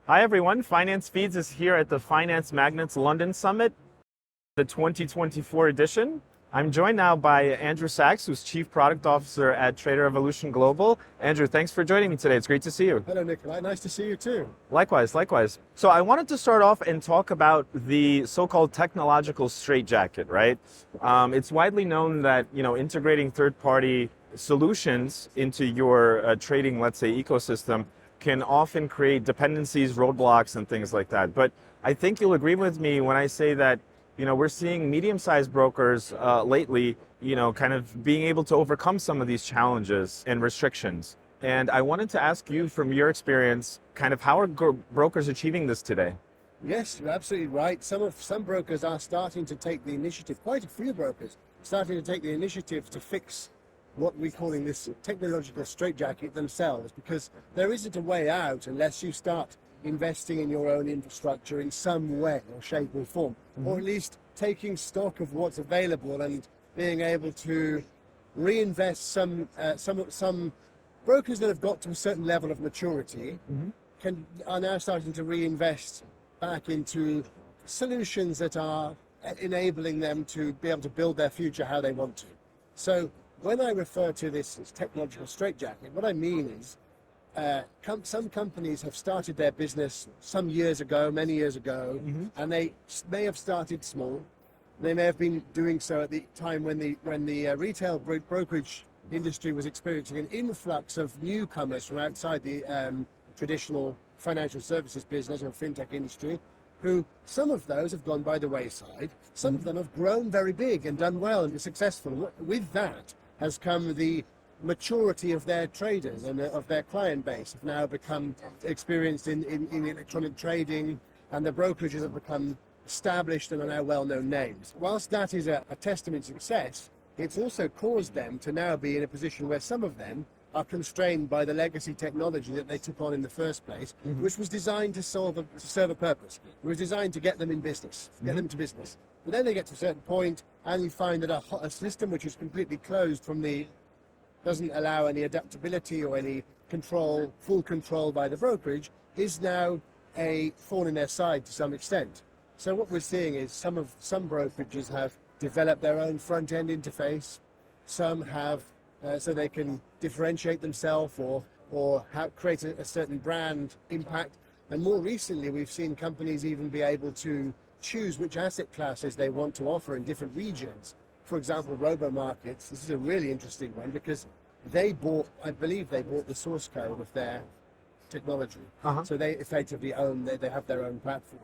Hi everyone, FinanceFeeds is here at the Finance Magnates London Summit, the 2024 edition. I'm joined now by Andrew Sachs, who's Chief Product Officer at TraderEvolution Global. Andrew, thanks for joining me today. It's great to see you. Hello, Nikolai. Nice to see you too. Likewise, likewise. So I wanted to start off and talk about the so-called technological straitjacket, right? It's widely known that, integrating third-party solutions into your trading, let's say, ecosystem can often create dependencies, roadblocks, and things like that. But I think you'll agree with me when I say that, we're seeing medium-sized brokers lately, kind of being able to overcome some of these challenges and restrictions. And I wanted to ask you, from your experience, kind of how are brokers achieving this today? Yes, you're absolutely right. Some brokers are starting to take the initiative, quite a few brokers, starting to take the initiative to fix what we're calling this technological straitjacket themselves, because there isn't a way out unless you start investing in your own infrastructure in some way or shape or form, or at least taking stock of what's available and being able to reinvest. Some brokers that have got to a certain level of maturity are now starting to reinvest back into solutions that are enabling them to be able to build their future how they want to. So when I refer to this as technological straitjacket, what I mean is some companies have started their business some years ago, many years ago, and they may have started small. They may have been doing so at the time when the retail brokerage industry was experiencing an influx of newcomers from outside the traditional financial services business or fintech industry, who some of those have gone by the wayside. Some of them have grown very big and done well and been successful. With that has come the maturity of their traders and of their client base have now become experienced in electronic trading, and the brokerages have become established and are now well-known names. Whilst that is a testament to success, it's also caused them to now be in a position where some of them are constrained by the legacy technology that they took on in the first place, which was designed to serve a purpose. It was designed to get them in business, get them to business. But then they get to a certain point and you find that a system which is completely closed doesn't allow any adaptability or any full control by the brokerage, is now a thorn in their side to some extent. So what we're seeing is some brokerages have developed their own front-end interface. Some have so they can differentiate themselves or create a certain brand impact. And more recently, we've seen companies even be able to choose which asset classes they want to offer in different regions. For example, robo-markets. This is a really interesting one because I believe they bought the source code of their technology. So they effectively they have their own platform.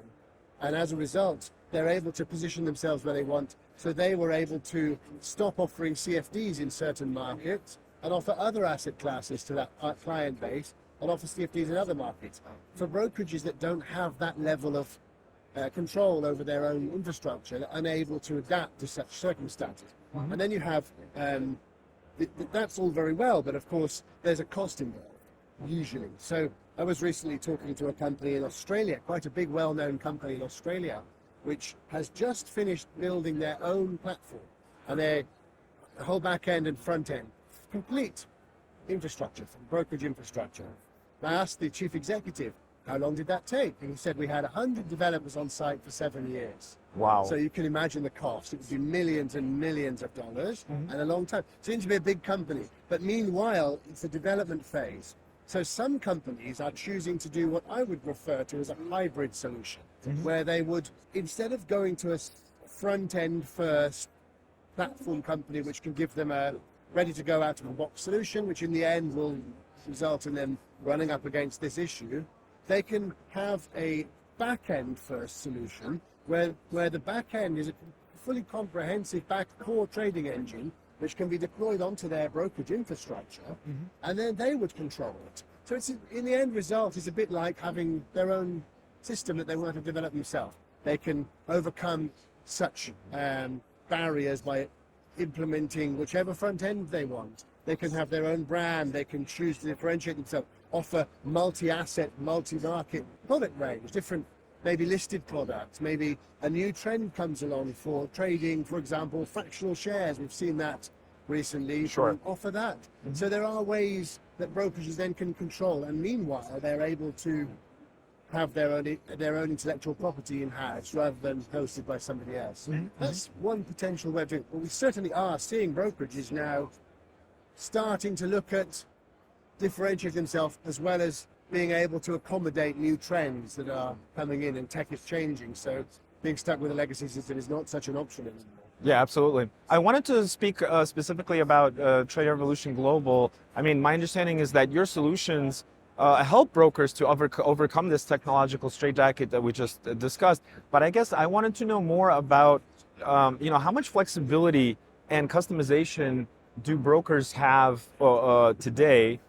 And as a result, they're able to position themselves where they want. So they were able to stop offering CFDs in certain markets and offer other asset classes to that client base and offer CFDs in other markets. For brokerages that don't have that level of control over their own infrastructure, they're unable to adapt to such circumstances. And then you have, that's all very well, but of course there's a cost involved, usually. So I was recently talking to a company in Australia, quite a big well-known company in Australia, which has just finished building their own platform, and their whole back end and front end, complete infrastructure, brokerage infrastructure. I asked the chief executive, how long did that take? And he said we had 100 developers on site for 7 years. Wow. So you can imagine the cost. It would be millions and millions of dollars and a long time. It seems to be a big company, but meanwhile, it's a development phase. So some companies are choosing to do what I would refer to as a hybrid solution, where they would, instead of going to a front-end first platform company which can give them a ready-to-go out-of-the-box solution, which in the end will result in them running up against this issue, they can have a back-end first solution where the back-end is a fully comprehensive core trading engine which can be deployed onto their brokerage infrastructure, and then they would control it. So it's, in the end result, is a bit like having their own system that they want to develop themselves. They can overcome such barriers by implementing whichever front end they want. They can have their own brand, they can choose to differentiate themselves, offer multi-asset, multi-market product range, different maybe listed products, maybe a new trend comes along for trading, for example, fractional shares. We've seen that recently. Sure. Offer that. So there are ways that brokerages then can control, and meanwhile they're able to have their own intellectual property in-house rather than hosted by somebody else. That's one potential way of doing it. But we certainly are seeing brokerages now starting to look at differentiate themselves as well as being able to accommodate new trends that are coming in, and tech is changing. So being stuck with a legacy system is not such an option anymore. Yeah, absolutely. I wanted to speak specifically about TraderEvolution Global. I mean, my understanding is that your solutions help brokers to overcome this technological straitjacket that we just discussed. But I guess I wanted to know more about, how much flexibility and customization do brokers have today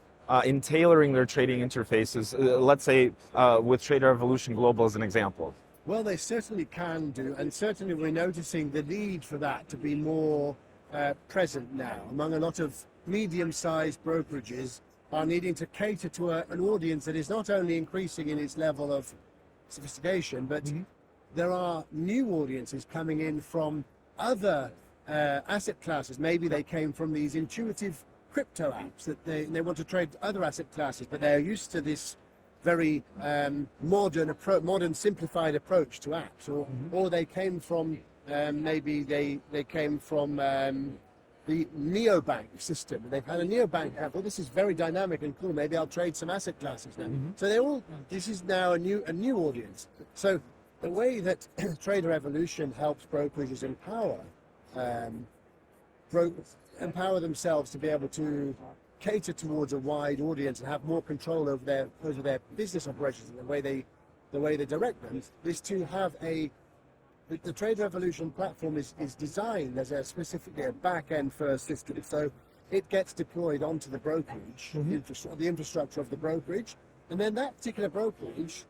in tailoring their trading interfaces? Let's say with TraderEvolution Global as an example. Well, they certainly can do, and certainly we're noticing the need for that to be more present now among a lot of medium-sized brokerages are needing to cater to an audience that is not only increasing in its level of sophistication, but there are new audiences coming in from other asset classes. Maybe they came from these intuitive crypto apps that they want to trade other asset classes, but they're used to this very modern simplified approach to apps, or they came from maybe they came from the neobank system. They've had a neobank app. Well, this is very dynamic and cool. Maybe I'll trade some asset classes now. So this is now a new audience. So the way that TraderEvolution helps brokerages empower themselves to be able to cater towards a wide audience and have more control over their business operations and the way they direct them, is to have the TraderEvolution platform is designed as specifically a back-end first system. So it gets deployed onto the brokerage, the infrastructure of the brokerage, and then that particular brokerage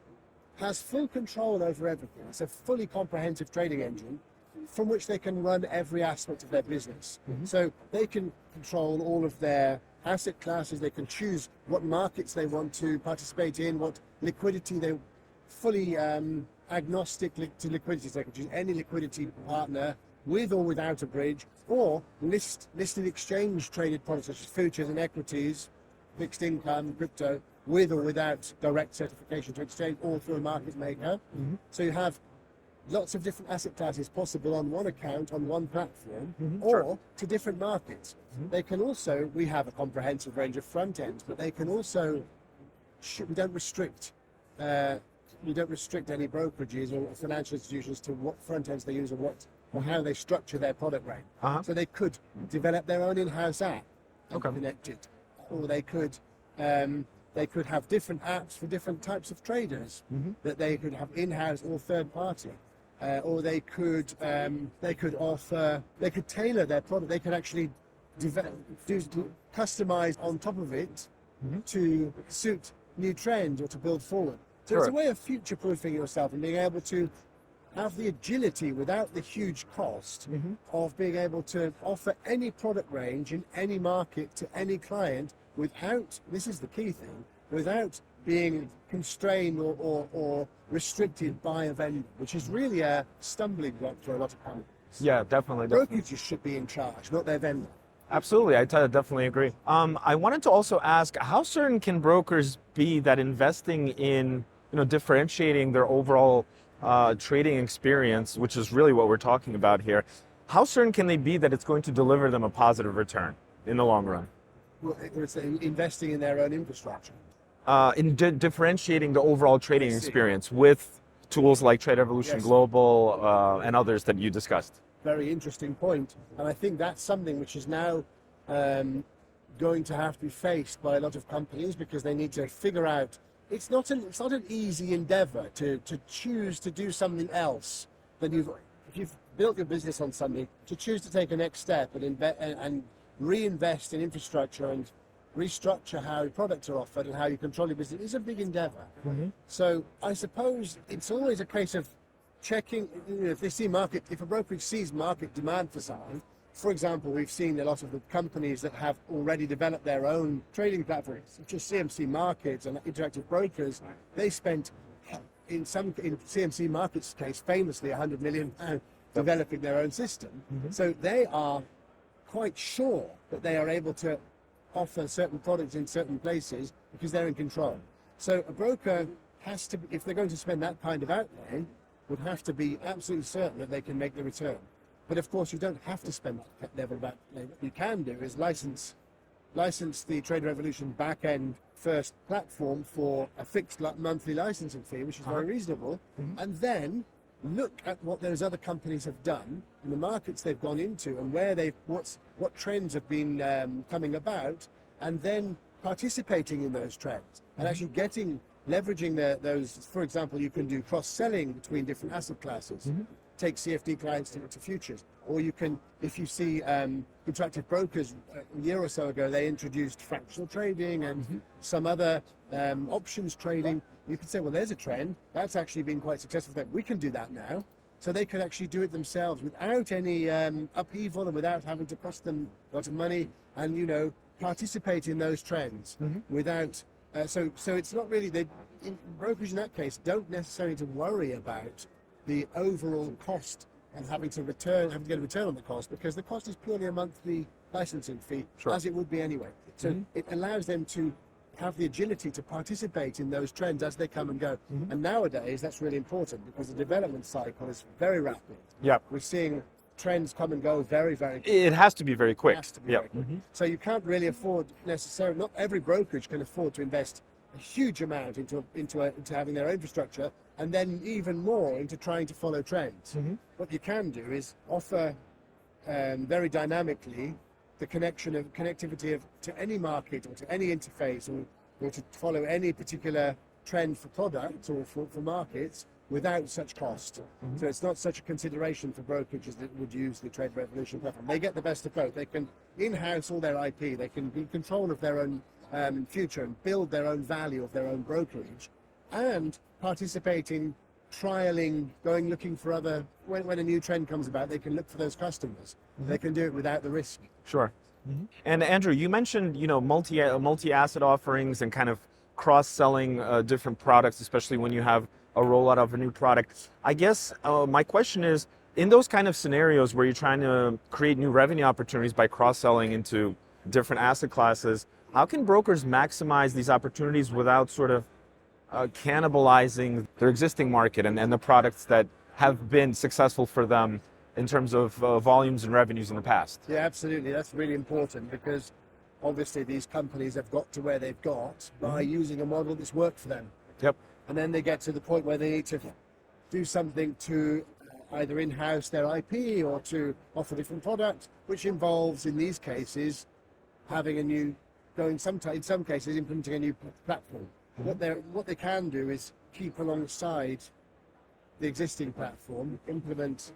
has full control over everything. It's a fully comprehensive trading engine from which they can run every aspect of their business. So they can control all of their asset classes, they can choose what markets they want to participate in, what liquidity they fully agnostic to liquidity. So they can choose any liquidity partner with or without a bridge, or listed exchange traded products such as futures and equities, fixed income, crypto, with or without direct certification to exchange, or through a market maker. So you have lots of different asset classes possible on one account, on one platform, or to different markets. They can also, we have a comprehensive range of front ends, but they can also, we don't restrict any brokerages or financial institutions to what front ends they use or how they structure their product range. So they could develop their own in-house app and connect it, or they could have different apps for different types of traders that they could have in-house or third party. Or they could tailor their product. They could actually customize on top of it to suit new trends or to build forward. So it's a way of future-proofing yourself and being able to have the agility without the huge cost of being able to offer any product range in any market to any client without, this is the key thing, without being constrained or restricted by a vendor, which is really a stumbling block for a lot of companies. Yeah, definitely. Brokerages should be in charge, not their vendor. Absolutely, I definitely agree. I wanted to also ask, how certain can brokers be that investing in differentiating their overall trading experience, which is really what we're talking about here, how certain can they be that it's going to deliver them a positive return in the long run? Well, it's investing in their own infrastructure. In differentiating the overall trading experience with tools like TraderEvolution Global and others that you discussed. Very interesting point. And I think that's something which is now going to have to be faced by a lot of companies, because they need to figure out it's not an easy endeavor to choose to do something else than if you've built your business on something, to choose to take a next step and reinvest in infrastructure and restructure how your products are offered and how you control your business is a big endeavor. So I suppose it's always a case of checking, if a brokerage sees market demand for something. For example, we've seen a lot of the companies that have already developed their own trading platforms, such as CMC Markets and Interactive Brokers. They spent, in CMC Markets' case, famously £100 million developing their own system. So they are quite sure that they are able to offer certain products in certain places because they're in control. So a broker has to, if they're going to spend that kind of outlay, would have to be absolutely certain that they can make the return. But of course, you don't have to spend that level of outlay. What you can do is license the TraderEvolution back-end first platform for a fixed monthly licensing fee, which is very reasonable, and then look at what those other companies have done and the markets they've gone into and where what trends have been coming about, and then participating in those trends and actually leveraging those. For example, you can do cross-selling between different asset classes. Take CFD clients to futures, or you can, if you see Interactive Brokers a year or so ago, they introduced fractional trading and some other options trading. You could say, well, there's a trend that's actually been quite successful for them. We can do that now, so they could actually do it themselves without any upheaval and without having to cost them a lot of money, and participate in those trends without. So it's not really brokers in that case don't necessarily need to worry about the overall cost and having to get a return on the cost, because the cost is purely a monthly licensing fee, as it would be anyway. So it allows them to have the agility to participate in those trends as they come and go. And nowadays, that's really important because the development cycle is very rapid. Yep. We're seeing trends come and go very, very quick. It has to be very quick. Very quick. So you can't really afford necessarily, not every brokerage can afford to invest a huge amount into having their infrastructure, and then even more into trying to follow trends. What you can do is offer very dynamically the connectivity to any market or to any interface, or to follow any particular trend for products or for markets without such cost. So it's not such a consideration for brokerages that would use the TraderEvolution platform. They get the best of both. They can in-house all their IP. They can be in control of their own future and build their own value of their own brokerage, and participate in trialing, looking for other, when a new trend comes about, they can look for those customers. They can do it without the risk. Sure. And Andrew, you mentioned, multi-asset offerings and kind of cross-selling different products, especially when you have a rollout of a new product. I guess my question is, in those kind of scenarios where you're trying to create new revenue opportunities by cross-selling into different asset classes, how can brokers maximize these opportunities without sort of cannibalizing their existing market and the products that have been successful for them in terms of volumes and revenues in the past? Yeah, absolutely. That's really important, because obviously these companies have got to where they've got by using a model that's worked for them. Yep. And then they get to the point where they need to do something to either in-house their IP or to offer different products, which involves, in these cases, having in some cases, implementing a new platform. What they can do is keep alongside the existing platform, implement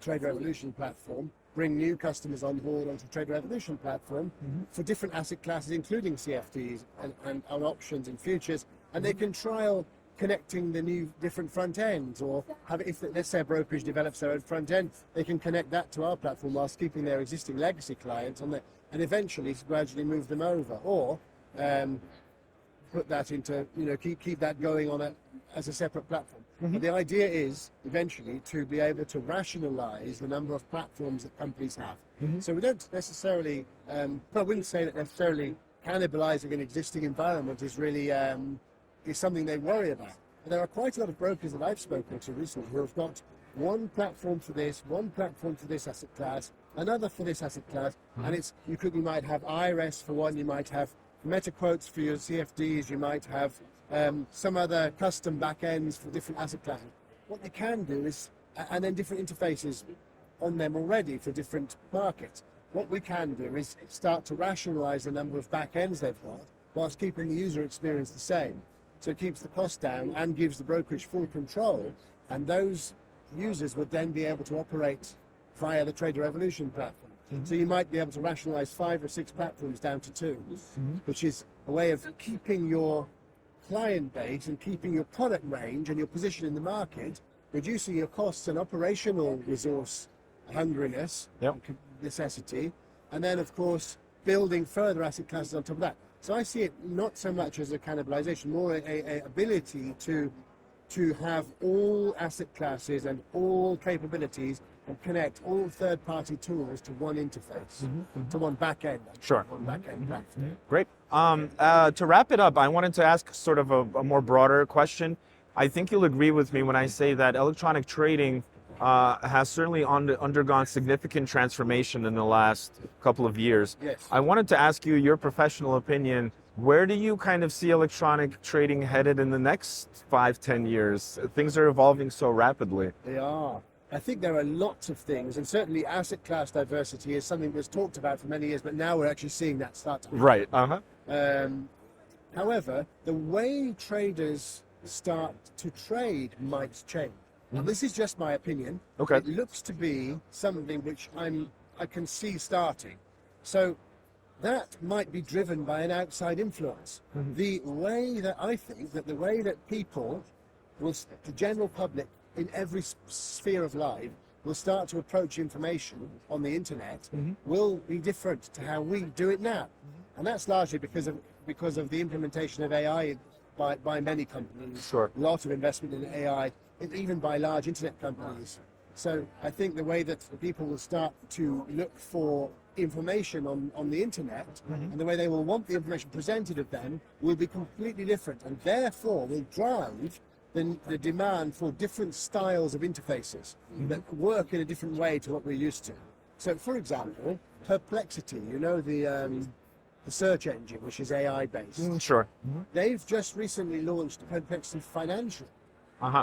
TraderEvolution platform, bring new customers on board onto TraderEvolution platform for different asset classes, including CFDs and options and futures, and they can trial connecting the new different front ends, or if let's say a brokerage develops their own front end, they can connect that to our platform whilst keeping their existing legacy clients on there, and eventually gradually move them over, or put that into, keep that going on as a separate platform. But the idea is eventually to be able to rationalize the number of platforms that companies have. So we don't necessarily, I wouldn't say that necessarily cannibalizing an existing environment is really is something they worry about. But there are quite a lot of brokers that I've spoken to recently who have got one platform for this, one platform for this asset class, another for this asset class, and you might have IRS for one, you might have meta quotes for your CFDs, you might have some other custom backends for different asset classes. What they can do is, and then different interfaces on them already for different markets. What we can do is start to rationalize the number of backends they've got whilst keeping the user experience the same. So it keeps the cost down and gives the brokerage full control, and those users would then be able to operate via the TraderEvolution platform. So you might be able to rationalize 5 or 6 platforms down to 2, which is a way of keeping your client base and keeping your product range and your position in the market, reducing your costs and operational resource hungriness, necessity, and then of course building further asset classes on top of that. So I see it not so much as a cannibalization, more a ability to to have all asset classes and all capabilities and connect all third-party tools to one interface, to one back-end. Sure. One back-end platform. Great. To wrap it up, I wanted to ask sort of a more broader question. I think you'll agree with me when I say that electronic trading has certainly undergone significant transformation in the last couple of years. Yes. I wanted to ask you your professional opinion. Where do you kind of see electronic trading headed in the next 5-10 years? Things are evolving so rapidly. They are. I think there are lots of things, and certainly asset class diversity is something that's talked about for many years, but now we're actually seeing that start to happen. Right. However, the way traders start to trade might change. Now, this is just my opinion. Okay. It looks to be something which I can see starting. So that might be driven by an outside influence. The way that I think that the way that people the general public in every sphere of life will start to approach information on the internet will be different to how we do it now. And that's largely because of the implementation of AI by many companies. Sure. A lot of investment in AI, even by large internet companies. So I think the way that people will start to look for information on the internet and the way they will want the information presented of them will be completely different, and therefore will drive the demand for different styles of interfaces that work in a different way to what we're used to. So, for example, Perplexity, the search engine, which is AI-based. Sure. They've just recently launched Perplexity Financial.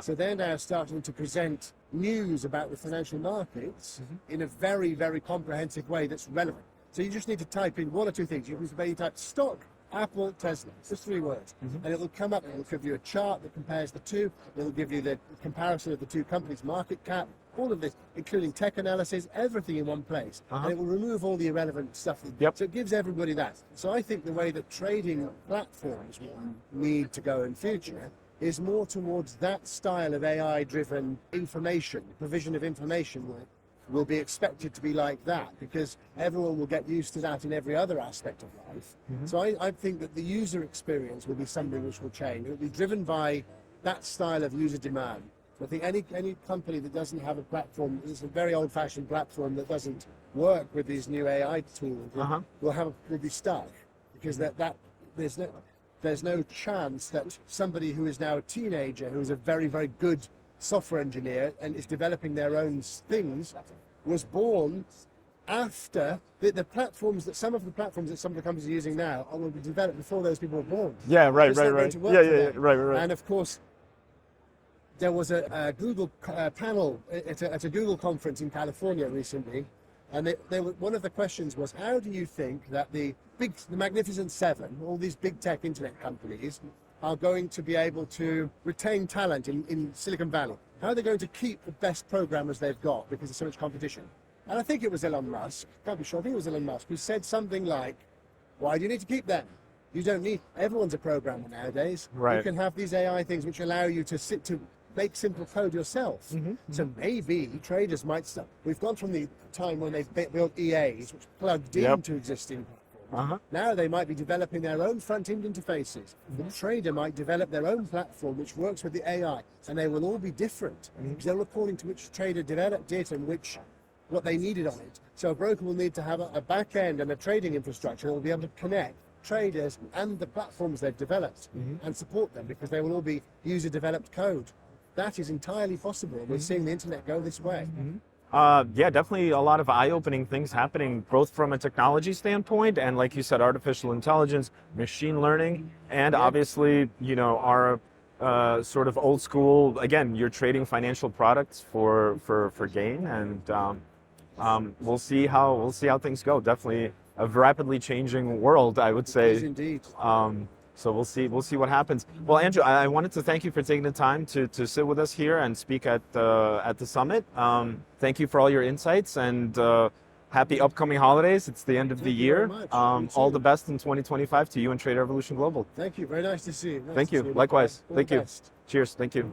So they're now starting to present news about the financial markets in a very, very comprehensive way that's relevant. So you just need to type in one or two things. You can type stock, Apple, Tesla, just 3 words. And it will come up and it will give you a chart that compares the two. It will give you the comparison of the two companies' market cap, all of this, including tech analysis, everything in one place. And it will remove all the irrelevant stuff. So it gives everybody that. So I think the way that trading platforms will need to go in future is more towards that style of AI-driven information, provision of information will be expected to be like that, because everyone will get used to that in every other aspect of life. So I think that the user experience will be something which will change. It will be driven by that style of user demand. So I think any company that doesn't have a platform, it's a very old-fashioned platform that doesn't work with these new AI tools, will be stuck, because there's no chance that somebody who is now a teenager, who is a very, very good software engineer and is developing their own things, was born after the platforms that some of the companies are using now will be developed before those people were born. Yeah, right. Right. And of course, there was a Google panel at a Google conference in California recently, and one of the questions was, how do you think that the Magnificent Seven, all these big tech internet companies, are going to be able to retain talent in Silicon Valley? How are they going to keep the best programmers they've got because there's so much competition? And I think it was Elon Musk, can't be sure, I think it was Elon Musk, who said something like, why do you need to keep them? You don't need, everyone's a programmer nowadays. Right. You can have these AI things which allow you to make simple code yourself. So maybe traders might start. We've gone from the time when they built EAs, which plugged into existing platforms. Now they might be developing their own front-end interfaces. The trader might develop their own platform which works with the AI, and they will all be different because they're according to which trader developed it and what they needed on it. So a broker will need to have a back end and a trading infrastructure that will be able to connect traders and the platforms they've developed and support them, because they will all be user-developed code. That is entirely possible. We're seeing the internet go this way. Yeah, definitely a lot of eye-opening things happening, both from a technology standpoint and, like you said, artificial intelligence, machine learning, and obviously, our sort of old school. Again, you're trading financial products for gain, and we'll see how things go. Definitely a rapidly changing world, I would say. Yes, indeed. So we'll see what happens. Well, Andrew, I wanted to thank you for taking the time to sit with us here and speak at the summit. Thank you for all your insights, and happy upcoming holidays. It's the end of the year. All the best in 2025 to you and TraderEvolution Global. Thank you. Very nice to see you. Thank you. Likewise. Thank you. Cheers. Thank you.